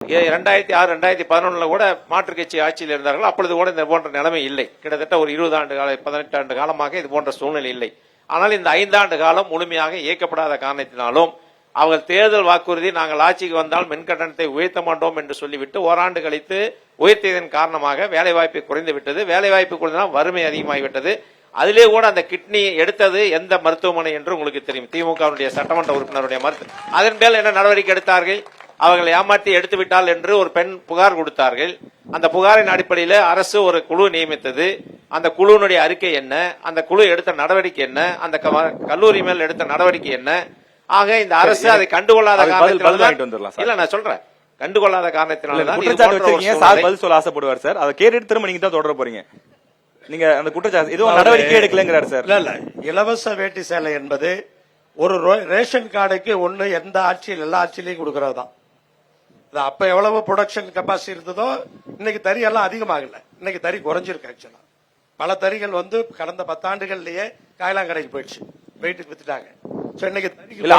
2006 2011 கூட மாற்றுக் கட்சி ஆட்சியில் இருந்தார்கள். அப்பொழுது கூட இந்த போன்ற நிலைமை இல்லை. கிட்டத்தட்ட ஒரு 20 ஆண்டு கால 18 ஆண்டு காலமாக இது போன்ற சூழ்நிலை இல்லை. ஆனால் இந்த 5 ஆண்டு காலம் முழுமையாக இயக்கப்படாத காரணத்தினாலும் அவர்கள் தேர்தல் வாக்குறுதி நாங்கள் ஆட்சிக்கு வந்தால் மின் கட்டணத்தை உயர்த்த மாட்டோம் என்று சொல்லிவிட்டு ஓராண்டு கழித்து உயர்த்தியதன் காரணமாக வேலைவாய்ப்பு குறைந்து விட்டது. வேலைவாய்ப்பு குறைந்தால் வறுமை அதிகமாகிவிட்டது. அதிலே கூட அந்த கிட்னி எடுத்தது எந்த மருத்துவமனை என்று உங்களுக்கு தெரியும். திமுகவுடைய சட்டமன்ற உறுப்பினருடைய மருத்துவ அதன் மேல் என்ன நடவடிக்கை எடுத்தார்கள்? அவர்கள் ஏமாற்றி எடுத்து விட்டால் என்று ஒரு பெண் புகார் கொடுத்தார்கள். அந்த புகாரின் அடிப்படையில் அரசு ஒரு குழு நியமித்தது. அந்த குழுவினுடைய அறிக்கை என்ன, அந்த குழு எடுத்த நடவடிக்கை என்ன, அந்த கல்லூரி மேல் எடுத்த நடவடிக்கை என்ன? ஆக இந்த அரசு அதை கண்டுகொள்ளாத காரணத்தினால இல்ல நான் சொல்றேன், கண்டுகொள்ளாத காரணத்தினால பதில் சொல்ல ஆசைப்படுவார் சார். அதை கேட்டுட்டு திரும்ப நீங்க தான் தொடர போறீங்க. நீங்க அந்த குற்றச்சாட்டு எதுவும் நடவடிக்கை எடுக்கலங்கிறார் சார். இல்ல இலவச வேட்டி சேலை என்பது ஒரு ரேஷன் கார்டுக்கு ஒண்ணு எந்த ஆட்சியில் எல்லா ஆட்சியிலையும் கொடுக்கறது தான். அப்ப எவ்வளவு ப்ரொடக்ஷன் கெப்பாசிட்டி இருந்ததோ இன்னைக்கு தறி எல்லாம் அதிகமாகல, இன்னைக்கு தறி குறைஞ்சிருக்கு. ஆக்சுவலா பல தறிகள் கடந்த 10 ஆண்டுகள்லயே காயலாங்கடைக்கு போயிடுச்சு, வெயிட்டுக்கு வித்துட்டாங்க.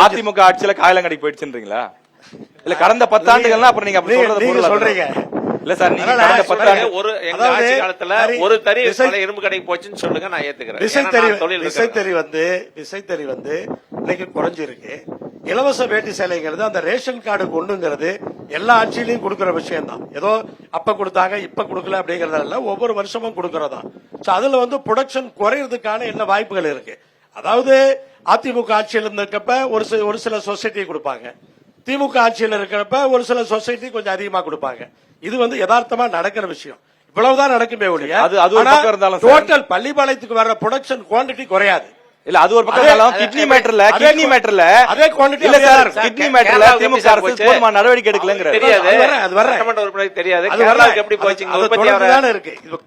அதிமுக ஆட்சியில காயலாங்கடைக்கு போயிடுச்சுன்றீங்களா? இல்ல கடந்த 10 ஆண்டுகள்னா அப்புறம் நீங்க அப்படி சொல்றீங்க இல்ல சார். நீங்க கடந்த 10 ஆண்டு ஒரு எங்க ஆட்சி காலத்துல ஒரு தறி இரும்பு கடைக்கு போச்சுன்னு சொல்லுங்க, நான் ஏத்துக்கிறேன். விசைத்தறி இன்னைக்கு குறைஞ்சிருக்கு. இலவச வேட்டி சேலைங்கிறது அந்த ரேஷன் கார்டு கொண்டுங்கிறது எல்லா ஆட்சியிலையும் கொடுக்கிற விஷயம் தான். ஏதோ அப்ப கொடுத்தாங்க இப்ப கொடுக்கல அப்படிங்கறதால ஒவ்வொரு வருஷமும் கொடுக்கறதா. அதுல ப்ரொடக்ஷன் குறையறதுக்கான என்ன வாய்ப்புகள் இருக்கு? அதாவது அதிமுக ஆட்சியில் இருந்தப்ப ஒரு சில சொசைட்டி கொடுப்பாங்க, திமுக ஆட்சியில் இருக்கிறப்ப ஒரு சில சொசைட்டி கொஞ்சம் அதிகமா கொடுப்பாங்க. இது யதார்த்தமா நடக்கிற விஷயம். இவ்வளவுதான் நடக்குமே ஒழிய டோட்டல் பள்ளிப்பாளையத்துக்கு வர்ற ப்ரொடக்ஷன் குவான்டிட்டி குறையாது. இல்ல அது ஒரு பக்கம். கிட்னி மேட்டர்ல அதே குவான்டிட்டி இல்ல சார். கிட்னி மேட்டர்ல திமுக அரசு போதுமான நடவடிக்கை எடுக்கலங்கற தெரியாது. அது வர சட்டமன்ற உறுப்பினருக்கு தெரியாது. கேரளாவுக்கு எப்படி போச்சு? உற்பத்தி இருக்கு.